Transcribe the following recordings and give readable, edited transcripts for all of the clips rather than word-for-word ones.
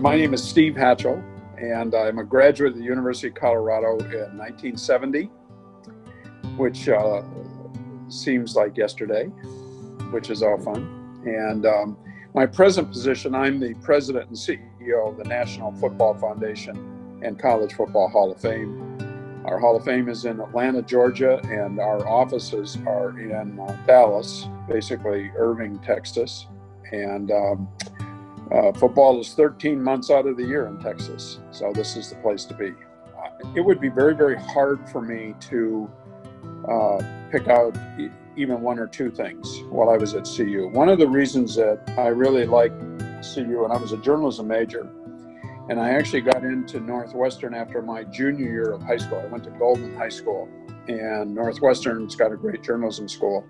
My name is Steve Hatchell, and I'm a graduate of the University of Colorado in 1970, which seems like yesterday, which is all fun. And my present position, I'm the president and CEO of the National Football Foundation and College Football Hall of Fame. Our Hall of Fame is in Atlanta, Georgia, and our offices are in Dallas, basically Irving, Texas. And football is 13 months out of the year in Texas, so this is the place to be. It would be very, very hard for me to pick out even one or two things while I was at CU. One of the reasons that I really liked CU, and I was a journalism major, and I actually got into Northwestern after my junior year of high school. I went to Golden High School, and Northwestern's got a great journalism school.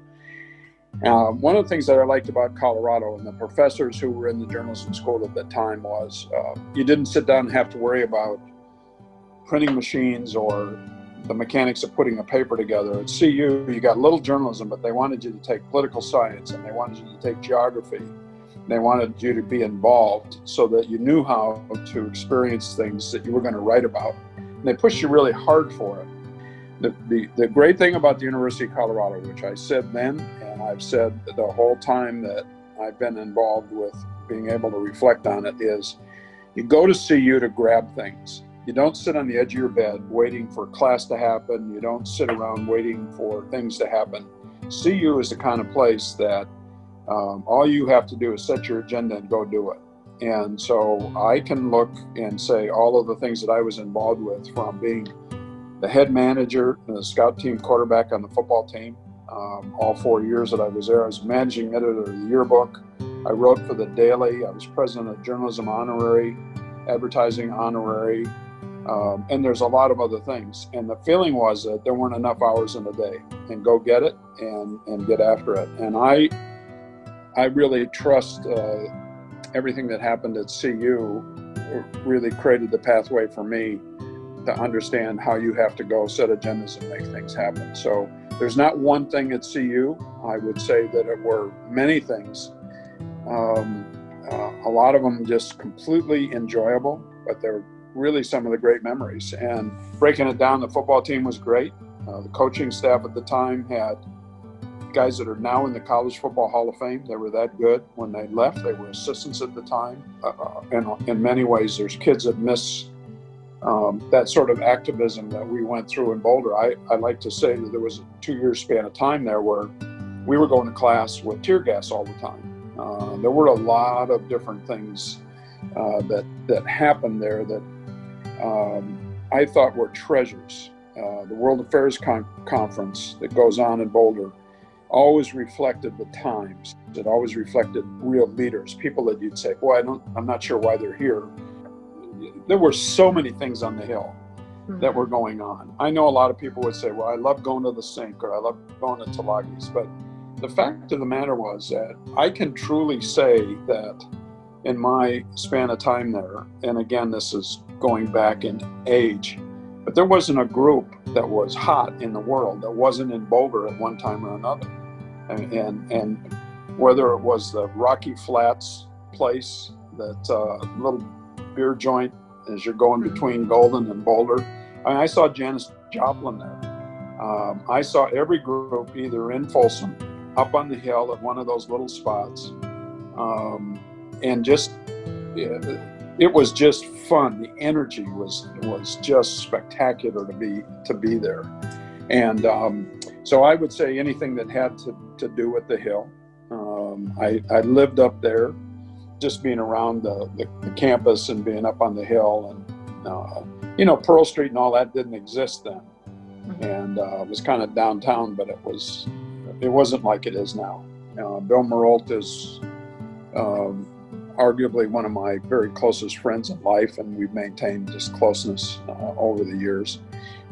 One of the things that I liked about Colorado and the professors who were in the journalism school at that time was you didn't sit down and have to worry about printing machines or the mechanics of putting a paper together. At CU, you got little journalism, but they wanted you to take political science, and they wanted you to take geography. They wanted you to be involved so that you knew how to experience things that you were going to write about. And they pushed you really hard for it. The great thing about the University of Colorado, which I said then, and I've said the whole time that I've been involved with being able to reflect on it, is you go to CU to grab things. You don't sit on the edge of your bed waiting for class to happen. You don't sit around waiting for things to happen. CU is the kind of place that all you have to do is set your agenda and go do it. And so I can look and say all of the things that I was involved with, from being the head manager and the scout team quarterback on the football team. All 4 years that I was there, I was managing editor of the yearbook. I wrote for the Daily. I was president of journalism honorary, advertising honorary, and there's a lot of other things. And the feeling was that there weren't enough hours in the day, and go get it and get after it. And I really trust everything that happened at CU really created the pathway for me to understand how you have to go set agendas and make things happen. So there's not one thing at CU. I would say that it were many things. A lot of them just completely enjoyable, but they're really some of the great memories. And breaking it down, the football team was great. The coaching staff at the time had guys that are now in the College Football Hall of Fame. They were that good. When they left, they were assistants at the time. And in many ways, there's kids that miss that sort of activism that we went through in Boulder. I like to say that there was a 2-year span of time there where we were going to class with tear gas all the time. There were a lot of different things that happened there that I thought were treasures. The World Affairs Conference that goes on in Boulder always reflected the times. It always reflected real leaders, people that you'd say, boy, I'm not sure why they're here. There were so many things on the Hill that were going on. I know a lot of people would say, well, I love going to the Sink, or I love going to Tulagi's. But the fact of the matter was that I can truly say that in my span of time there, and again, this is going back in age, but there wasn't a group that was hot in the world that wasn't in Boulder at one time or another. And whether it was the Rocky Flats place, that little beer joint as you're going between Golden and Boulder. I saw Janis Joplin there. I saw every group either in Folsom, up on the hill at one of those little spots. And just, it was just fun. The energy was just spectacular to be there. And so I would say anything that had to do with the Hill. I lived up there, just being around the campus and being up on the Hill, and Pearl Street and all that didn't exist then, and it was kind of downtown, but it wasn't like it is now. Bill Marolt is arguably one of my very closest friends in life, and we've maintained just closeness over the years.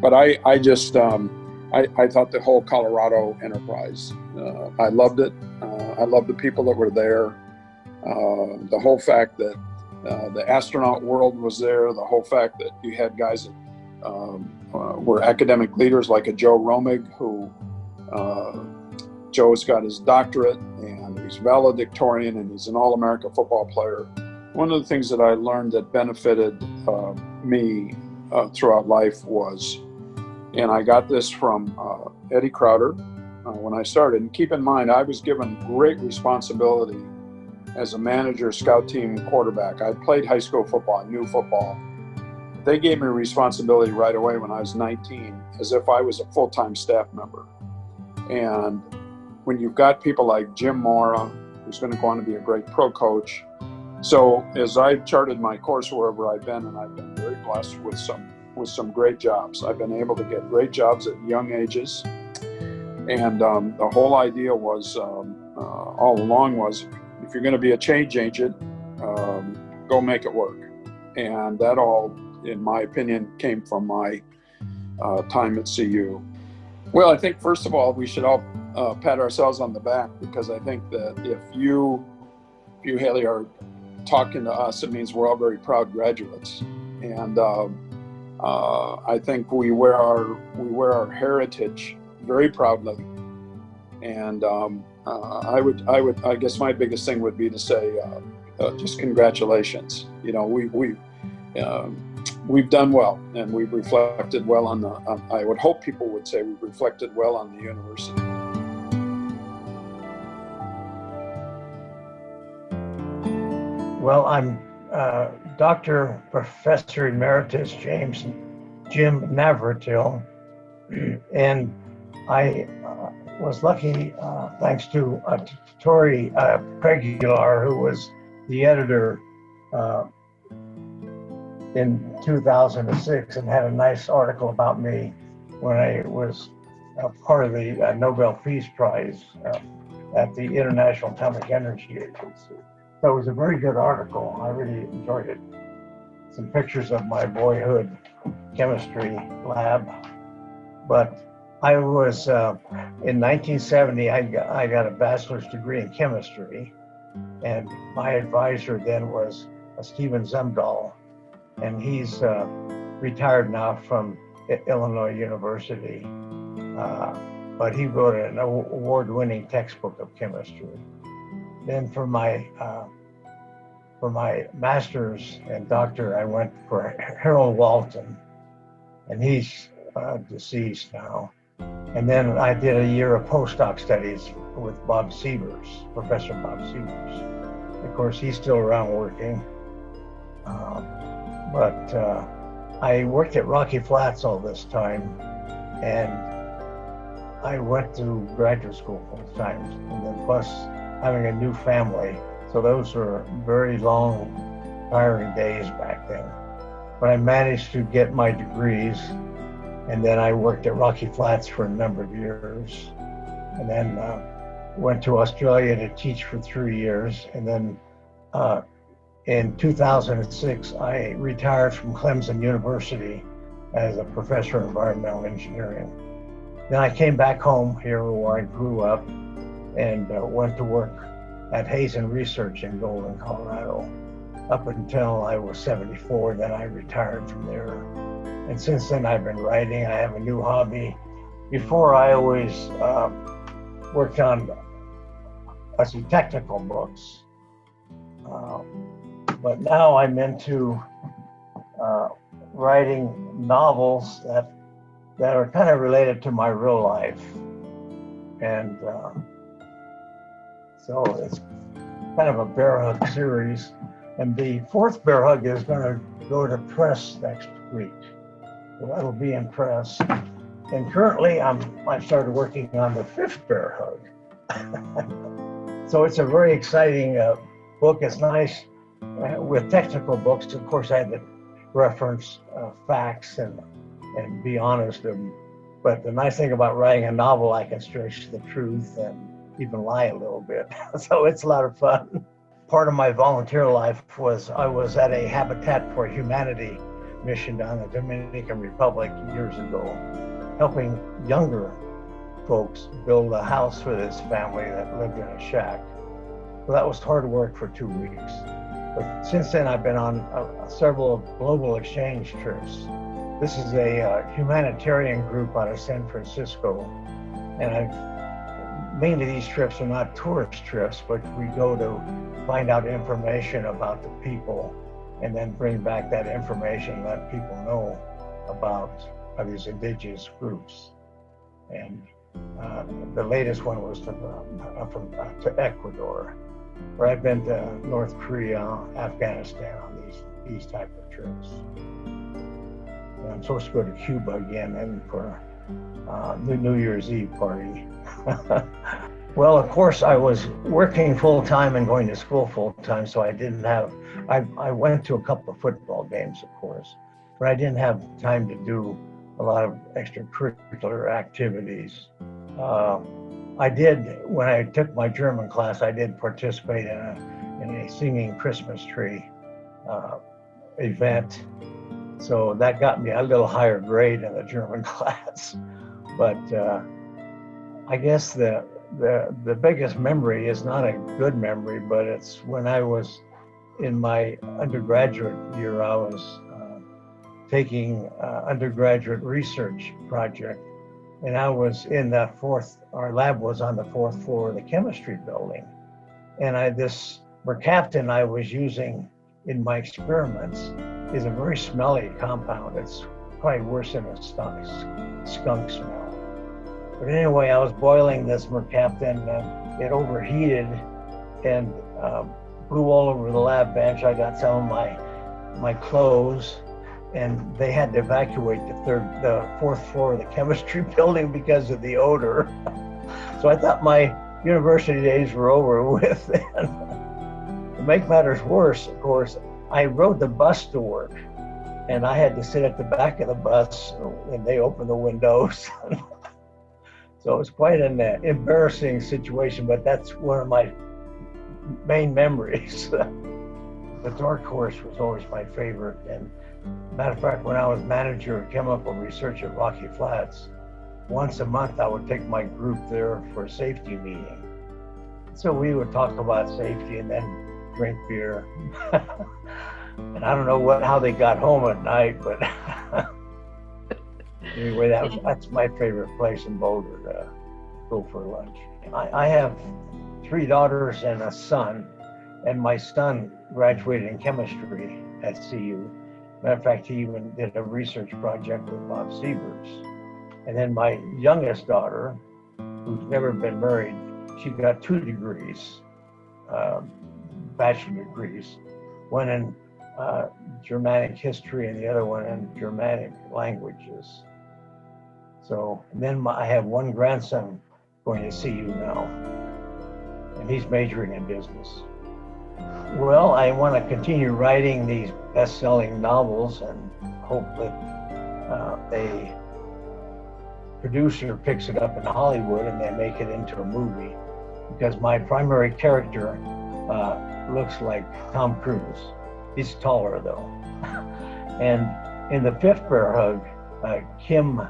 But I just I thought the whole Colorado enterprise, I loved it. I loved the people that were there. The whole fact that the astronaut world was there, the whole fact that you had guys that were academic leaders like a Joe Romig, who Joe's got his doctorate and he's valedictorian and he's an All-America football player. One of the things that I learned that benefited me throughout life was, and I got this from Eddie Crowder when I started. And keep in mind, I was given great responsibility as a manager, scout team, quarterback. I played high school football, I knew football. They gave me responsibility right away when I was 19, as if I was a full-time staff member. And when you've got people like Jim Mora, who's going to go on to be a great pro coach. So as I charted my course wherever I've been, and I've been very blessed with some great jobs. I've been able to get great jobs at young ages. And the whole idea was, all along was, if you're going to be a change agent, go make it work. And that all, in my opinion, came from my time at CU. Well, I think first of all, we should all pat ourselves on the back, because I think that if you Haley, are talking to us, it means we're all very proud graduates. And I think we wear our heritage very proudly. And I guess my biggest thing would be to say, just congratulations. You know, we've done well, and we've reflected well on I would hope people would say we've reflected well on the university. Well, I'm Dr. Professor Emeritus Jim Navratil, and I was lucky, thanks to Tori Pregular, who was the editor in 2006 and had a nice article about me when I was part of the Nobel Peace Prize at the International Atomic Energy Agency. So it was a very good article. I really enjoyed it. Some pictures of my boyhood chemistry lab. But I was, in 1970, I got a bachelor's degree in chemistry. And my advisor then was Stephen Zemdahl. And he's retired now from Illinois University. But he wrote an award-winning textbook of chemistry. Then for my master's and doctor, I went for Harold Walton, and he's deceased now. And then I did a year of postdoc studies with Bob Sievers, Professor Bob Sievers. Of course, he's still around working. But I worked at Rocky Flats all this time, and I went to graduate school full time, and then plus having a new family. So those were very long, tiring days back then. But I managed to get my degrees, and then I worked at Rocky Flats for a number of years, and then went to Australia to teach for 3 years. And then in 2006, I retired from Clemson University as a professor of environmental engineering. Then I came back home here where I grew up, and went to work at Hazen Research in Golden, Colorado, up until I was 74. Then I retired from there. And since then I've been writing. I have a new hobby. Before I always worked on some technical books. But now I'm into writing novels that are kind of related to my real life. And so it's kind of a Bear Hug series. And the fourth Bear Hug is going to go to press next week. So that'll be in press. And currently I started working on the fifth Bear Hug. So it's a very exciting book. It's nice with technical books. Of course, I had to reference facts and be honest. But the nice thing about writing a novel, I can stretch the truth and even lie a little bit. So it's a lot of fun. Part of my volunteer life was I was at a Habitat for Humanity mission down in the Dominican Republic years ago, helping younger folks build a house for this family that lived in a shack. So that was hard work for 2 weeks. But since then, I've been on several global exchange trips. This is a humanitarian group out of San Francisco, and I've mainly these trips are not tourist trips, but we go to find out information about the people and then bring back that information, let people know about these indigenous groups. And the latest one was to Ecuador, where I've been to North Korea, Afghanistan on these type of trips. And I'm supposed to go to Cuba again and for New Year's Eve party. Well, of course, I was working full-time and going to school full-time, so I went to a couple of football games, of course, but I didn't have time to do a lot of extracurricular activities. I did, when I took my German class, I did participate in a singing Christmas tree event. So that got me a little higher grade in the German class. But I guess the biggest memory is not a good memory, but it's when I was in my undergraduate year, I was taking undergraduate research project, and I was in our lab was on the 4th floor of the chemistry building. And this mercaptan I was using in my experiments is a very smelly compound. It's probably worse than a skunk smell. But anyway, I was boiling this mercaptan and it overheated and blew all over the lab bench. I got some of my clothes, and they had to evacuate the 4th floor of the chemistry building because of the odor. So I thought my university days were over with. And to make matters worse, of course, I rode the bus to work, and I had to sit at the back of the bus, and they opened the windows. So it was quite an embarrassing situation, but that's one of my main memories. The dark horse was always my favorite. And matter of fact, when I was manager of chemical research at Rocky Flats, once a month I would take my group there for a safety meeting. So we would talk about safety and then drink beer. And I don't know how they got home at night, but anyway, that's my favorite place in Boulder to go for lunch. I have 3 daughters and a son, and my son graduated in chemistry at CU. Matter of fact, he even did a research project with Bob Sievers. And then my youngest daughter, who's never been married, she got 2 degrees, bachelor degrees, one in Germanic history and the other one in Germanic languages. So, and then I have one grandson going to CU now, and he's majoring in business. Well, I want to continue writing these best-selling novels and hope that a producer picks it up in Hollywood and they make it into a movie, because my primary character looks like Tom Cruise. He's taller though. And in The Fifth Bear Hug, Kim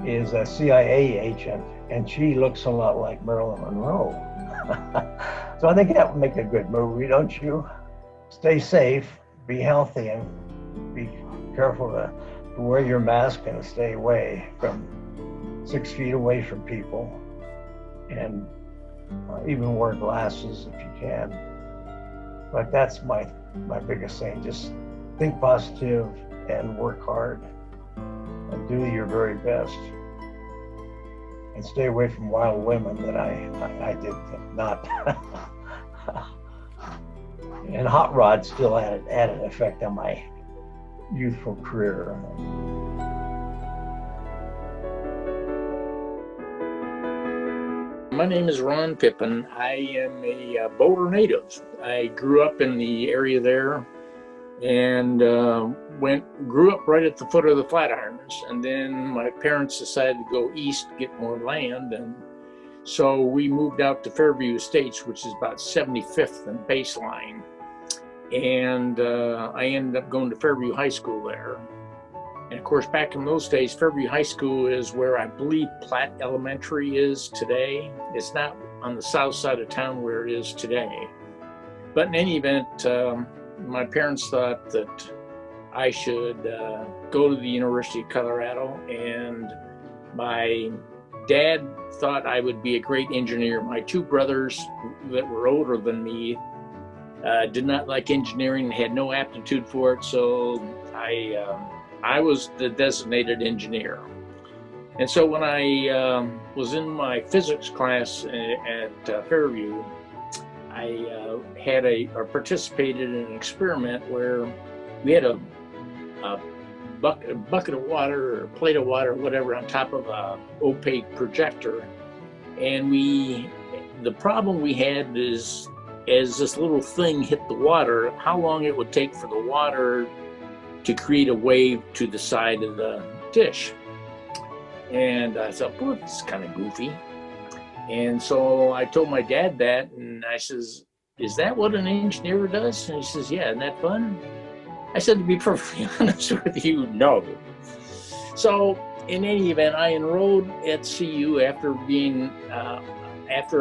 is a CIA agent, and she looks a lot like Marilyn Monroe. So I think that would make a good movie, don't you? Stay safe, be healthy, and be careful to wear your mask and stay away from 6 feet away from people, and even wear glasses if you can. But that's my biggest thing. Just think positive and work hard and do your very best. And stay away from wild women that I did not. And hot rod still had an effect on my youthful career. My name is Ron Pippin. I am a Boulder native. I grew up in the area there and grew up right at the foot of the Flatirons. And then my parents decided to go east to get more land. And so we moved out to Fairview Estates, which is about 75th and Baseline. And I ended up going to Fairview High School there. And of course, back in those days, Fairview High School is where I believe Platt Elementary is today. It's not on the south side of town where it is today. But in any event, my parents thought that I should go to the University of Colorado, and my Dad thought I would be a great engineer. My two brothers that were older than me did not like engineering and had no aptitude for it, so I was the designated engineer. And so when I was in my physics class at Fairview, I had participated in an experiment where we had a bucket of water or a plate of water or whatever on top of a opaque projector. And the problem we had is, as this little thing hit the water, how long it would take for the water to create a wave to the side of the dish. And I thought, well, this is kind of goofy. And so I told my dad that, and I says, is that what an engineer does? And he says, yeah, isn't that fun? I said, to be perfectly honest with you, no. So in any event, I enrolled at CU after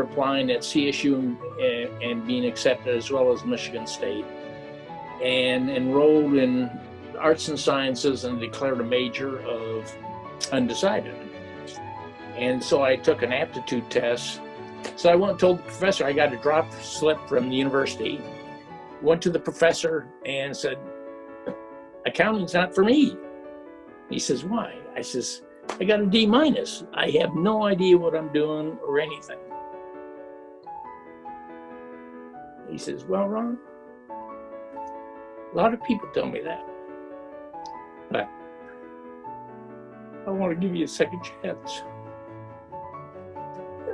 applying at CSU and being accepted, as well as Michigan State, and enrolled in arts and sciences and declared a major of undecided. And so I took an aptitude test. So I went and told the professor I got a drop slip from the university, went to the professor and said, accounting's not for me. He says, why? I says, I got a D-. I have no idea what I'm doing or anything. He says, well, Ron, a lot of people tell me that, but I want to give you a second chance.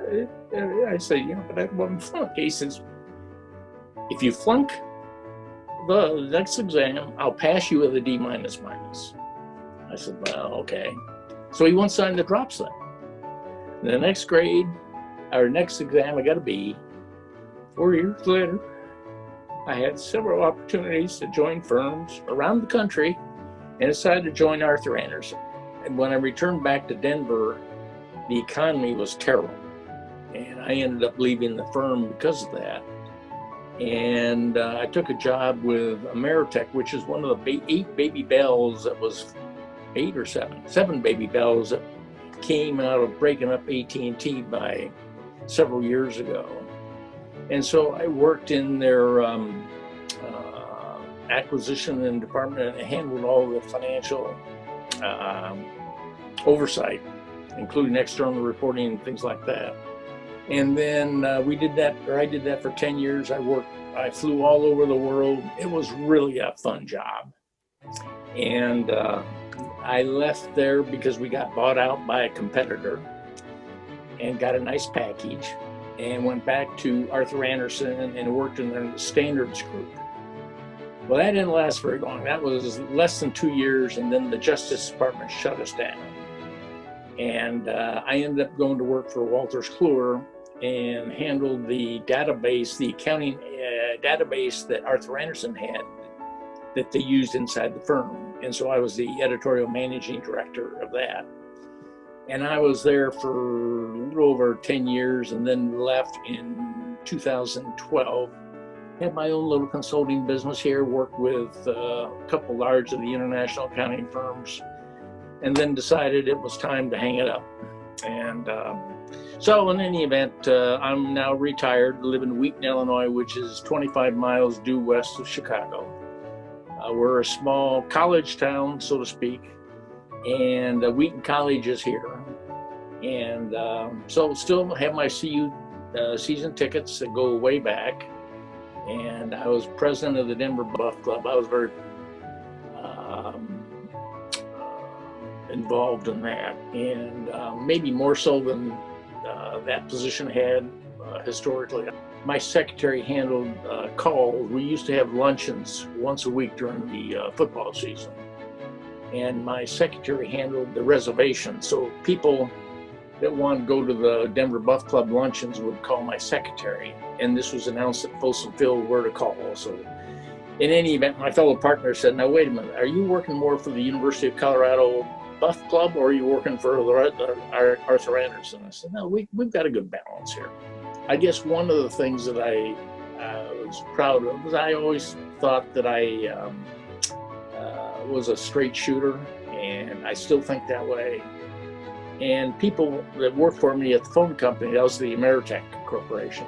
I say, yeah, but I won't flunk. He says, if you flunk the next exam, I'll pass you with a D-. I said, well, okay. So he won't sign the drop slip. The next grade, or next exam, I got a B. 4 years later, I had several opportunities to join firms around the country and decided to join Arthur Andersen. And when I returned back to Denver, the economy was terrible. And I ended up leaving the firm because of that. And I took a job with Ameritech, which is one of the 8 Baby Bells that was 8 or 7 Baby Bells that came out of breaking up AT&T by several years ago. And so I worked in their acquisition and department and handled all the financial oversight, including external reporting and things like that. And then I did that for 10 years. I flew all over the world. It was really a fun job. And I left there because we got bought out by a competitor and got a nice package, and went back to Arthur Andersen and worked in their standards group. Well, that didn't last very long. That was less than 2 years, and then the Justice Department shut us down. And I ended up going to work for Wolters Kluwer and handled the database, the accounting database that Arthur Andersen had that they used inside the firm. And so I was the editorial managing director of that. And I was there for a little over 10 years and then left in 2012. Had my own little consulting business here, worked with a couple large of the international accounting firms, and then decided it was time to hang it up. And so in any event, I'm now retired, live in Wheaton, Illinois, which is 25 miles due west of Chicago. We're a small college town, so to speak, and Wheaton College is here. And so still have my CU season tickets that go way back. And I was president of the Denver Buff Club. I was very involved in that, and maybe more so than that position had historically. My secretary handled calls. We used to have luncheons once a week during the football season, and my secretary handled the reservation. So people that wanted to go to the Denver Buff Club luncheons would call my secretary, and this was announced at Folsom Field where to call. So in any event, my fellow partner said, now wait a minute, are you working more for the University of Colorado Buff Club, or are you working for Arthur Andersen? I said, no, we've got a good balance here. I guess one of the things that I was proud of was I always thought that I was a straight shooter, and I still think that way. And people that worked for me at the phone company, that was the Ameritech Corporation,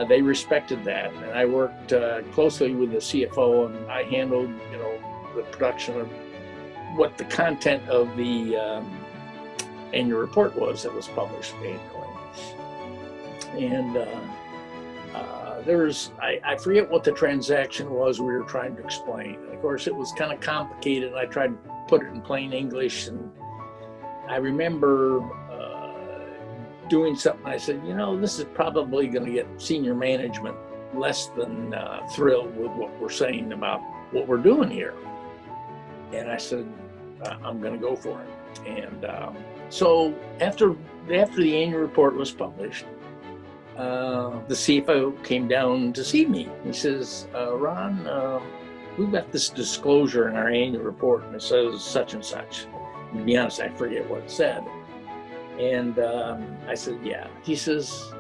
they respected that. And I worked closely with the CFO, and I handled, the production of what the content of the annual report was that was published annually. And I forget what the transaction was we were trying to explain. And of course, it was kind of complicated. I tried to put it in plain English, and I remember doing something. I said, this is probably going to get senior management less than thrilled with what we're saying about what we're doing here. And I said, I'm going to go for it. And so after the annual report was published, the CFO came down to see me. He says, Ron, we've got this disclosure in our annual report, and it says such and such. And to be honest, I forget what it said. And I said, yeah. He says,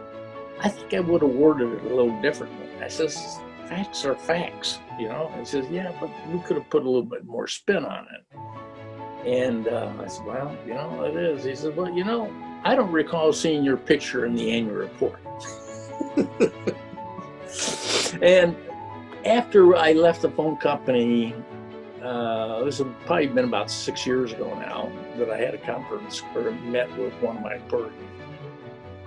I think I would have worded it a little differently. I says, facts are facts, He says, yeah, but we could have put a little bit more spin on it. And I said, well, it is. He said, well, I don't recall seeing your picture in the annual report. And after I left the phone company, this has probably been about 6 years ago now, that I had a conference or met with one of my employees.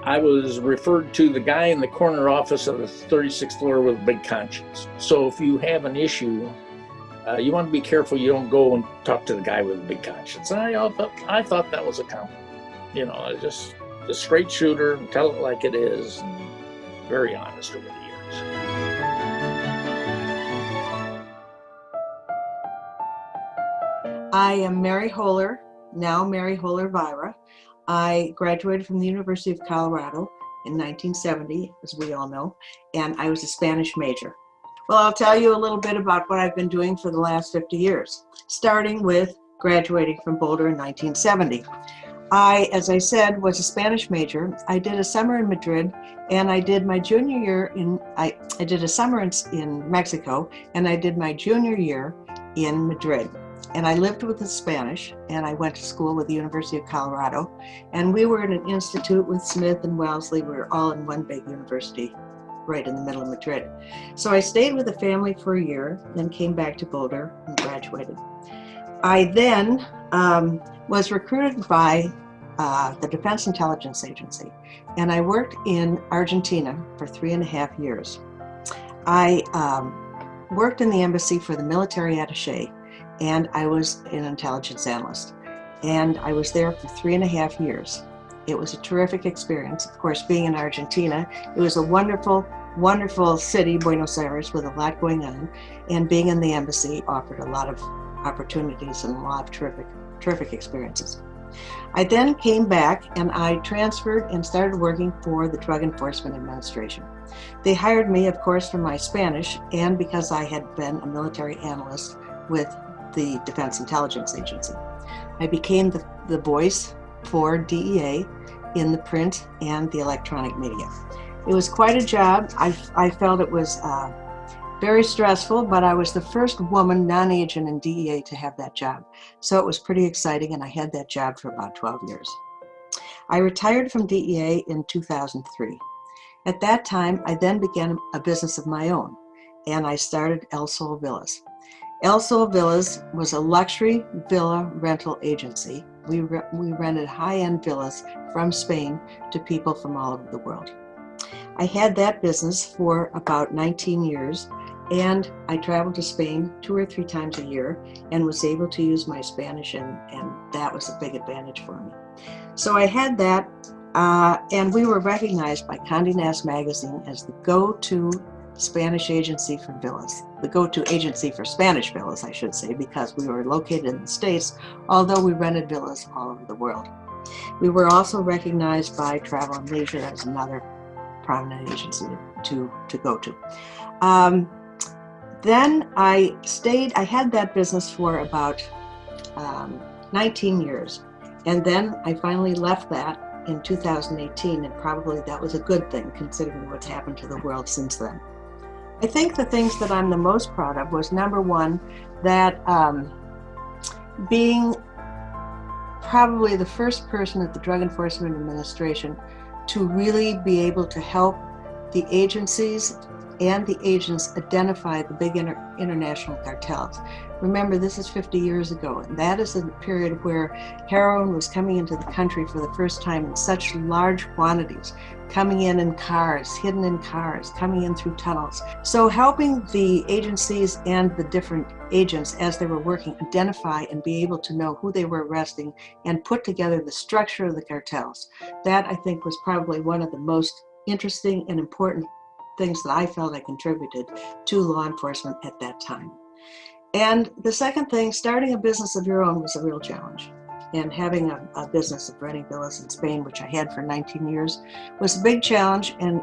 I was referred to the guy in the corner office of the 36th floor with a big conscience. So if you have an issue, you want to be careful you don't go and talk to the guy with a big conscience. And I thought that was a compliment. Just a straight shooter, and tell it like it is, and very honest over the years. I am Mary Holler, now Mary Holler Vira. I graduated from the University of Colorado in 1970, as we all know, and I was a Spanish major. Well, I'll tell you a little bit about what I've been doing for the last 50 years, starting with graduating from Boulder in 1970. I, as I said, was a Spanish major. I did a summer in Madrid, and I did my junior year I did a summer in Mexico, and I did my junior year in Madrid. And I lived with the Spanish, and I went to school with the University of Colorado, and we were in an institute with Smith and Wellesley. We were all in one big university right in the middle of Madrid. So I stayed with the family for a year, then came back to Boulder and graduated. I then was recruited by the Defense Intelligence Agency, and I worked in Argentina for 3.5 years. I worked in the embassy for the military attaché, and I was an intelligence analyst. And I was there for 3.5 years. It was a terrific experience. Of course, being in Argentina, it was a wonderful, wonderful city, Buenos Aires, with a lot going on. And being in the embassy offered a lot of opportunities and a lot of terrific experiences. I then came back and I transferred and started working for the Drug Enforcement Administration. They hired me, of course, for my Spanish and because I had been a military analyst with the Defense Intelligence Agency. I became the voice for DEA in the print and the electronic media. It was quite a job. I felt it was very stressful, but I was the first woman non-agent in DEA to have that job. So it was pretty exciting, and I had that job for about 12 years. I retired from DEA in 2003. At that time, I then began a business of my own, and I started El Sol Villas. El Sol Villas was a luxury villa rental agency. We rented high-end villas from Spain to people from all over the world. I had that business for about 19 years, and I traveled to Spain 2 or 3 times a year and was able to use my Spanish, and that was a big advantage for me. So I had that, and we were recognized by Condé Nast Magazine as the go-to Spanish agency for villas, the go-to agency for Spanish villas, I should say, because we were located in the States, although we rented villas all over the world. We were also recognized by Travel and Leisure as another prominent agency to go to. Then I had that business for about 19 years. And then I finally left that in 2018, and probably that was a good thing considering what's happened to the world since then. I think the things that I'm the most proud of was, number one, that being probably the first person at the Drug Enforcement Administration to really be able to help the agencies and the agents identify the big international cartels. Remember, this is 50 years ago, and that is a period where heroin was coming into the country for the first time in such large quantities, coming in cars, hidden in cars, coming in through tunnels. So helping the agencies and the different agents as they were working identify and be able to know who they were arresting and put together the structure of the cartels. That, I think, was probably one of the most interesting and important things that I felt I contributed to law enforcement at that time. And the second thing, starting a business of your own was a real challenge. And having a business of renting villas in Spain, which I had for 19 years, was a big challenge, and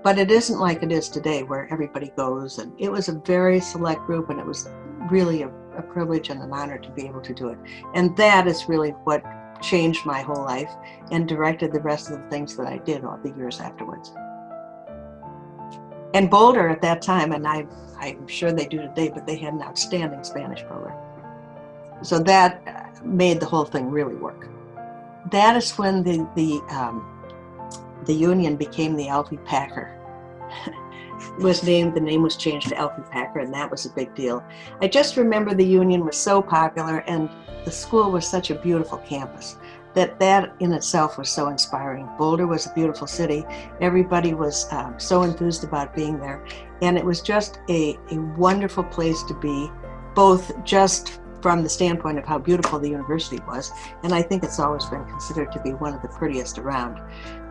but it isn't like it is today where everybody goes. And it was a very select group, and it was really a privilege and an honor to be able to do it. And that is really what changed my whole life and directed the rest of the things that I did all the years afterwards. And Boulder at that time, and I'm sure they do today, but they had an outstanding Spanish program. So that made the whole thing really work. That is when the union became the Alfie Packer. The name was changed to Alfie Packer, and that was a big deal. I just remember the union was so popular, and the school was such a beautiful campus that in itself was so inspiring. Boulder was a beautiful city. Everybody was so enthused about being there, and it was just a wonderful place to be, both just from the standpoint of how beautiful the university was, and I think it's always been considered to be one of the prettiest around.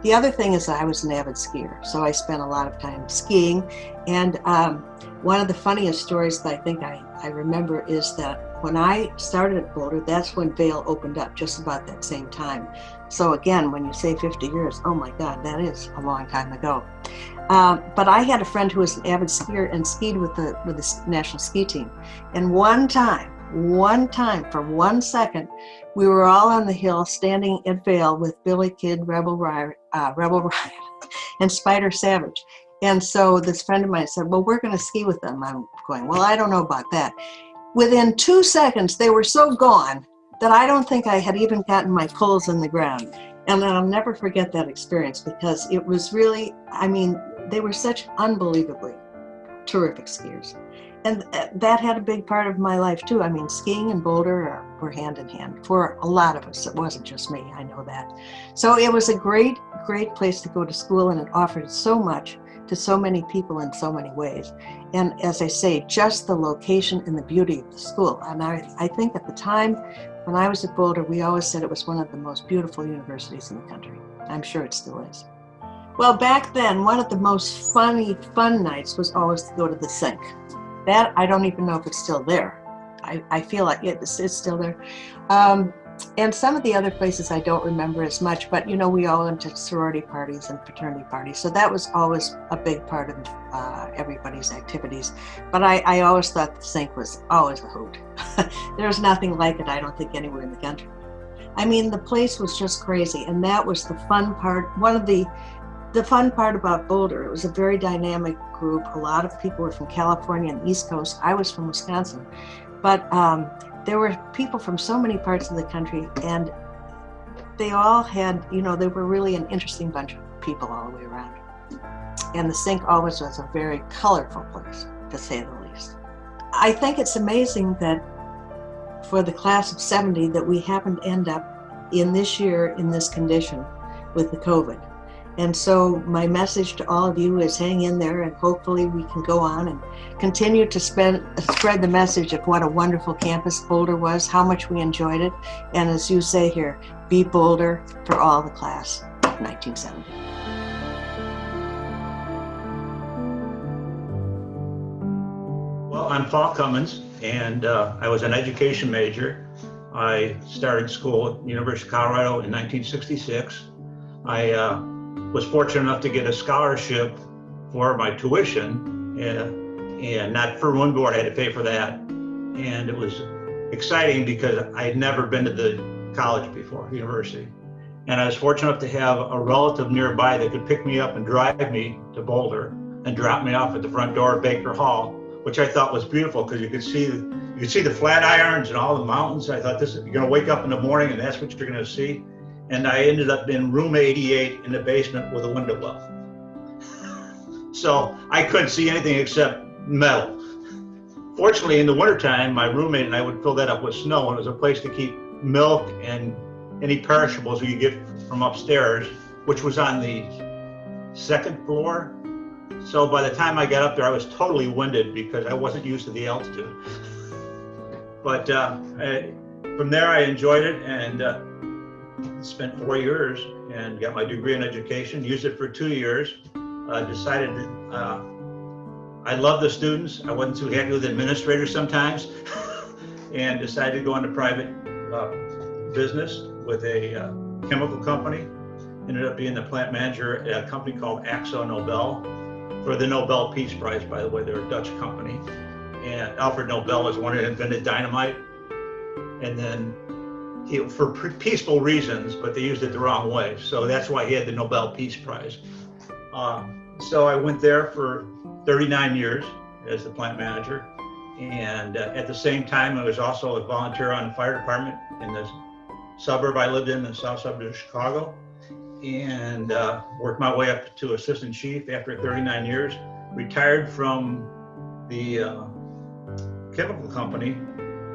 The other thing is that I was an avid skier, so I spent a lot of time skiing, and one of the funniest stories that I think I remember is that when I started at Boulder, that's when Vail opened up, just about that same time. So again, when you say 50 years, oh my God, that is a long time ago. But I had a friend who was an avid skier and skied with the national ski team. And one time, for 1 second, we were all on the hill standing at Vail with Billy Kid, Rebel Ryan, and Spider Savage. And so this friend of mine said, well, we're going to ski with them. I'm going, well, I don't know about that. Within 2 seconds, they were so gone that I don't think I had even gotten my poles in the ground. And I'll never forget that experience, because it was really, they were such unbelievably terrific skiers. And that had a big part of my life too. Skiing and Boulder were hand in hand for a lot of us. It wasn't just me, I know that. So it was a great, great place to go to school, and it offered so much to so many people in so many ways. And as I say, just the location and the beauty of the school. And I think at the time when I was at Boulder, we always said it was one of the most beautiful universities in the country. I'm sure it still is. Well, back then, one of the most fun nights was always to go to the Sink. That, I don't even know if it's still there. I feel like it's still there. And some of the other places I don't remember as much, but we all went to sorority parties and fraternity parties. So that was always a big part of everybody's activities. But I always thought the Sink was always a hoot. There was nothing like it, I don't think, anywhere in the country. The place was just crazy. And that was the fun part. One of the fun part about Boulder, it was a very dynamic group. A lot of people were from California and the East Coast. I was from Wisconsin. But there were people from so many parts of the country, and they all had, they were really an interesting bunch of people all the way around. And the Sink always was a very colorful place, to say the least. I think it's amazing that for the class of 70 that we happened to end up in this year in this condition with the COVID. And so my message to all of you is hang in there, and hopefully we can go on and continue to spread the message of what a wonderful campus Boulder was, how much we enjoyed it, and as you say here, be Boulder for all the class of 1970. Well, I'm Paul Cummins, and I was an education major. I started school at the University of Colorado in 1966. I was fortunate enough to get a scholarship for my tuition, and not for one board, I had to pay for that. And it was exciting because I had never been to the college before, university. And I was fortunate enough to have a relative nearby that could pick me up and drive me to Boulder and drop me off at the front door of Baker Hall, which I thought was beautiful because you could see you see the Flatirons and all the mountains. I thought, you're going to wake up in the morning and that's what you're going to see. And I ended up in room 88 in the basement with a window well. So I couldn't see anything except metal. Fortunately, in the wintertime, my roommate and I would fill that up with snow, and it was a place to keep milk and any perishables you get from upstairs, which was on the second floor. So by the time I got up there, I was totally winded because I wasn't used to the altitude. But from there, I enjoyed it and spent 4 years and got my degree in education, used it for 2 years, decided that I love the students. I wasn't too happy with administrators sometimes and decided to go into private business with a chemical company. Ended up being the plant manager at a company called Akzo Nobel for the Nobel Peace Prize, by the way. They're a Dutch company. And Alfred Nobel was the one who invented dynamite. And then for peaceful reasons, but they used it the wrong way. So that's why he had the Nobel Peace Prize. So I went there for 39 years as the plant manager. And at the same time, I was also a volunteer on the fire department in the suburb I lived in the south suburb of Chicago. And worked my way up to assistant chief after 39 years. Retired from the chemical company.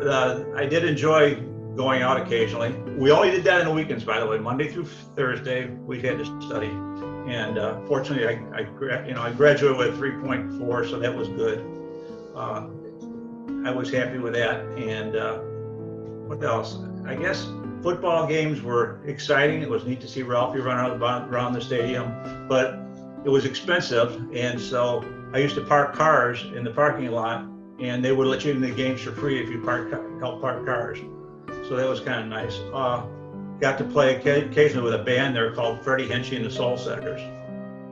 I did enjoy going out occasionally. We only did that in the weekends, by the way. Monday through Thursday, we had to study. And fortunately, I graduated with 3.4, so that was good. I was happy with that. And what else? I guess football games were exciting. It was neat to see Ralphie run around the stadium, but it was expensive. And so I used to park cars in the parking lot, and they would let you in the games for free if you helped park cars. So that was kind of nice. Got to play occasionally with a band there called Freddie Henchy and the Soul Setters.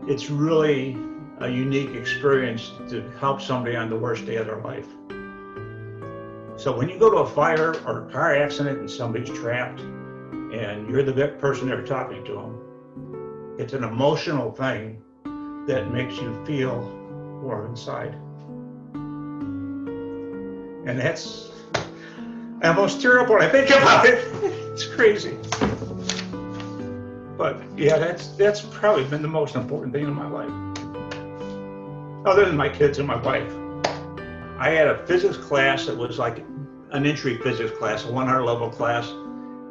It's really a unique experience to help somebody on the worst day of their life. So when you go to a fire or a car accident and somebody's trapped and you're the person they're talking to them, it's an emotional thing that makes you feel warm inside. And that's almost terrible when I think about it. It's crazy. But yeah, that's probably been the most important thing in my life. Other than my kids and my wife. I had a physics class that was like an entry physics class, a 100 level class.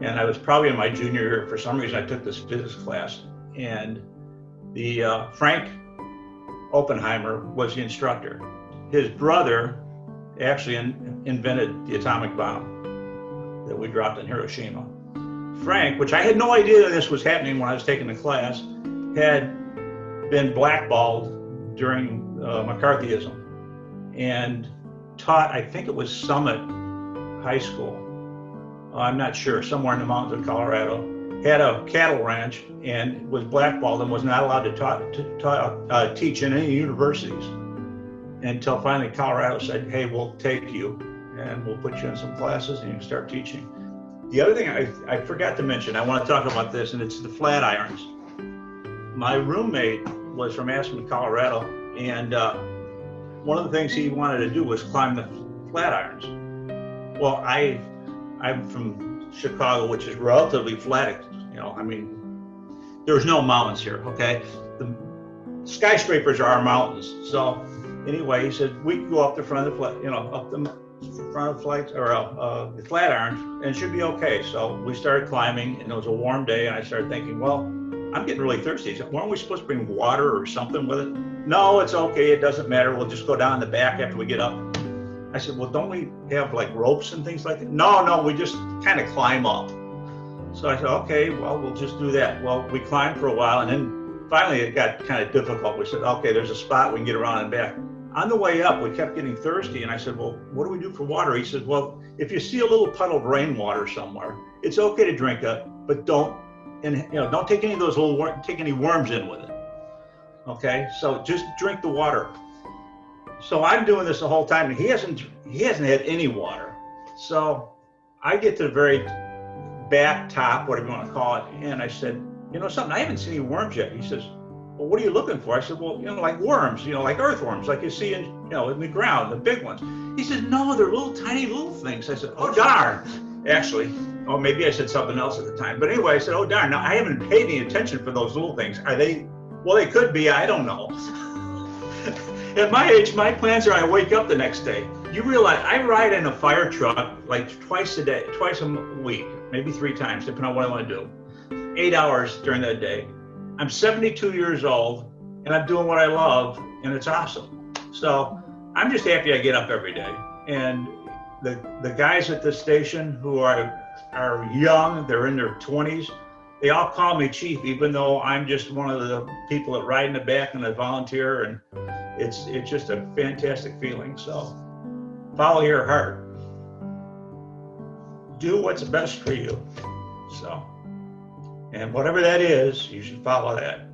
And I was probably in my junior year. For some reason, I took this physics class. And the Frank Oppenheimer was the instructor. His brother actually invented the atomic bomb that we dropped in Hiroshima. Frank, which I had no idea that this was happening when I was taking the class, had been blackballed during McCarthyism and taught, I think it was Summit High School. I'm not sure, somewhere in the mountains of Colorado. Had a cattle ranch and was blackballed and was not allowed to teach in any universities until finally Colorado said, hey, we'll take you and we'll put you in some classes and you can start teaching. The other thing I forgot to mention, I want to talk about this, and it's the Flatirons. My roommate was from Aspen, Colorado, and one of the things he wanted to do was climb the Flatirons. Well, I'm from Chicago, which is relatively flat, I mean, there's no mountains here, okay? The skyscrapers are our mountains. So anyway, he said, we can go up the front of the up the front of flights or the Flatirons, and it should be okay. So we started climbing, and it was a warm day, and I started thinking, well, I'm getting really thirsty. He said, weren't we supposed to bring water or something with it? No, it's okay. It doesn't matter. We'll just go down in the back after we get up. I said, well, don't we have like ropes and things like that? No, we just kind of climb up. So I said, okay, well, we'll just do that. Well, we climbed for a while, and then finally it got kind of difficult. We said, okay, there's a spot we can get around and back. On the way up, we kept getting thirsty, and I said, well, what do we do for water? He said, well, if you see a little puddle of rainwater somewhere, it's okay to drink it, but don't take any of those take any worms in with it. Okay, so just drink the water. So I'm doing this the whole time, and he hasn't had any water. So I get to the very back top, whatever you want to call it, and I said, something, I haven't seen any worms yet. He says, well, what are you looking for? I said, well, like worms, like earthworms, like you see in, in the ground, the big ones. He said, no, they're little tiny little things. I said, oh, darn. Actually, oh, maybe I said something else at the time. But anyway, I said, oh, darn. Now, I haven't paid any attention for those little things. Are they? Well, they could be. I don't know. At my age, my plans are I wake up the next day. You realize I ride in a fire truck like twice a week, maybe 3 times, depending on what I want to do. 8 hours during that day. I'm 72 years old and I'm doing what I love, and it's awesome. So I'm just happy I get up every day. And the guys at the station who are young, they're in their 20s, they all call me Chief, even though I'm just one of the people that ride in the back and I volunteer, and it's just a fantastic feeling. So follow your heart. Do what's best for you. So, and whatever that is, you should follow that.